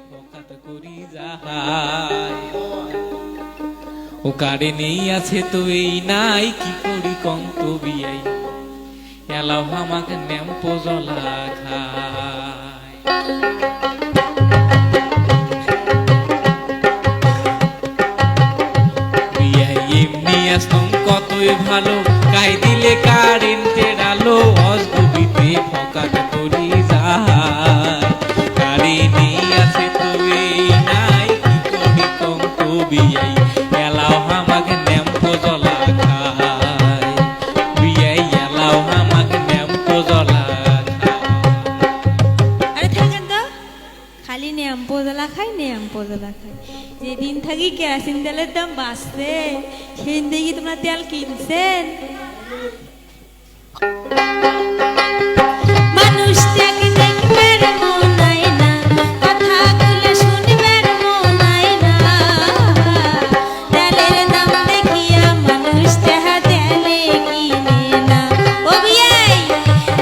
ফকাত করি যাহাই ও কারে নেই আছে তো এই নাই কি করি কন্ত বিয়াই এলাও আমাকে নেম্পো জলা খায় বিয়াই এমনি আসতাম কতই ভালো গাই দিলে কারেন্টের আলো অজগবিতে ফকাত করি যাহাই কারে নেই আছে তো এই নাই কি করি কন্ত বিয়াই এলাও আমাকে নেম্পো জলা খায় বিয়াই এলাও আমাকে নেম্পো জলা আরে থাকেন তো খালি নেম্পো জ্বালা খাই নেম্পো জ্বালা খাই যেদিন থাকি কেরোসিন তেলের দাম বাড়ছে সেদিন দেখি তোমরা তেল কিনছেন মানুষ দেখবার মন হয় না কথাগুলো শুনবার মন হয় না তেলের দাম দেখিয়া মানুষ তাহা তেলে কিনে না ও বিয়াই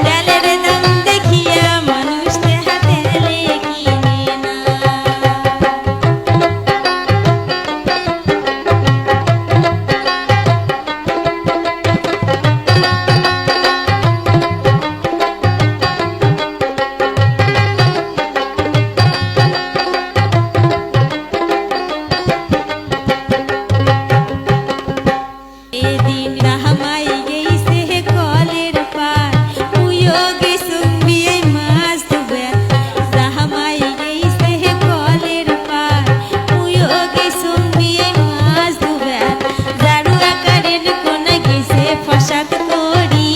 তেলের দাম দেখিয়া মানুষ তাহা তেলে কিনে না এদিন রাহমাই গেইছে কলের পার তুইও গেছুম বিয়াই মাছ ধুবে রাহমাই গেইছে কলের পার তুইও গেছুম বিয়াই মাছ ধুবে জারু আকারের কোনা গেছে ফসাদ করি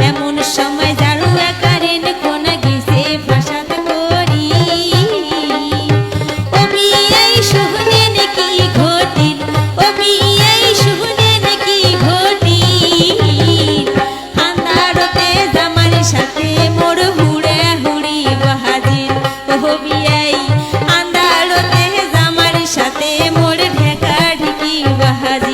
এমন সময় জারু আকারের কোনা গেছে ফসাদ করি ও বিয়াই শুনে নাকি ঘটিল ও বিয়াই শুনে নাকি ঘটিল আন্ধারতে জামার সাথে মোর হুড়ে হুড়ি বাহাজির ও বিয়াই আন্ধারতে জামার সাথে মোর ঢেকা ঢেকি বাহাজির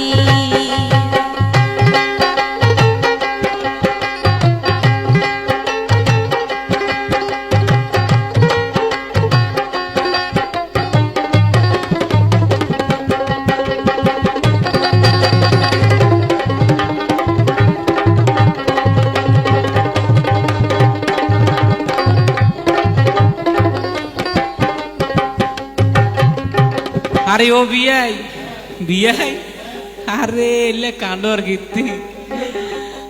আরে ও বিয়াই বিয়াই আরে এলে কাঁদর গীতি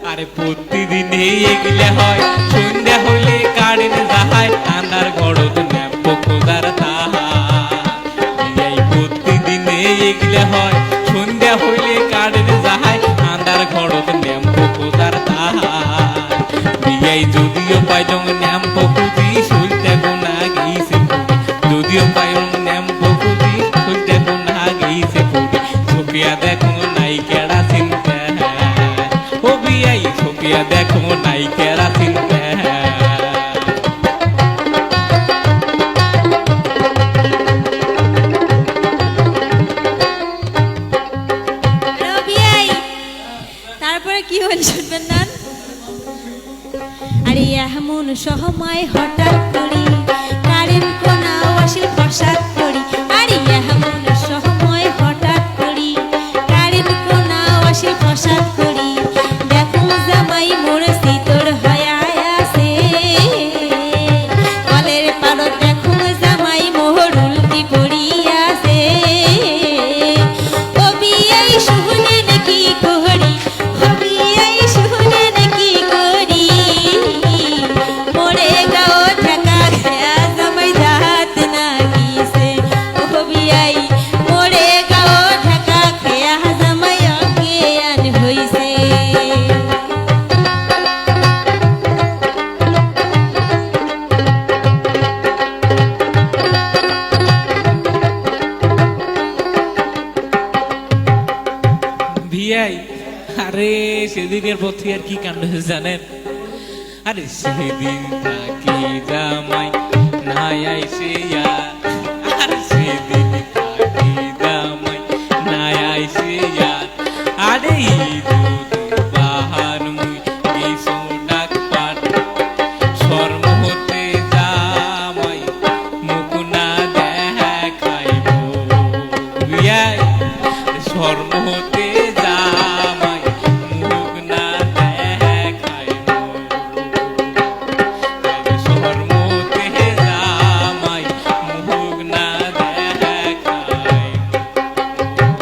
আরে প্রতিদিন এগুলো হয় সন্ধ্যা হইলে কারেন্ট যাহায় আন্ধার গড়ত নেম্পো খোঁজার তাহাই প্রতিদিন এগুলো হয় সন্ধ্যা হইলে কারেন্ট যাহায় আন্ধার গড়ত নেম্পো খোঁজার তাহাই বিয়াই যদিও পাইলং নেম্পো খুঁজি সইতে গোনা গিয়েছে যদিও পাইলং নেম্পো খুঁজি সইতে গোনা গিয়েছে ছপিয়া দেখো নাই কেড়া চিনতে ও বিয়াই ছপিয়া দেখো নাই কেড়া চিনতে আরে বিয়াই তারপরে কি হল শুনবেন না আরে এমন সময় হঠাৎ করি কারেন্ট কোনা আসিল ফসাদ করি আরে এমন সময় হঠাৎ করি কারেন্ট কোনা আসিল ফসাদ করি দেখো জামাই মোর শীতর হয়ে আছে কলের পাড়ত দেখো জামাই মোর উল্টি পড়িয়াছে ও বিয়াই শুনে নাকি করি ও বিয়াই শুনে নাকি করি মোরে গাও ঢাকা খায়া জামাই জাহাত না গিয়েছে ও বিয়াই মোরে গাও ঢাকা খায়া জামাই অজ্ঞান হইছে বিয়াই আরে সেদিনের পথে আর কি কাণ্ড হয়েছে জানেন আরে সেদিন থাকি জামাই নাই আইসে আর সেদিন থাকি জামাই নাই আইসে আরে বাহার মুই এই ডাক পাট শর্ম হতে জামাই বিয়াই শর্ম হতে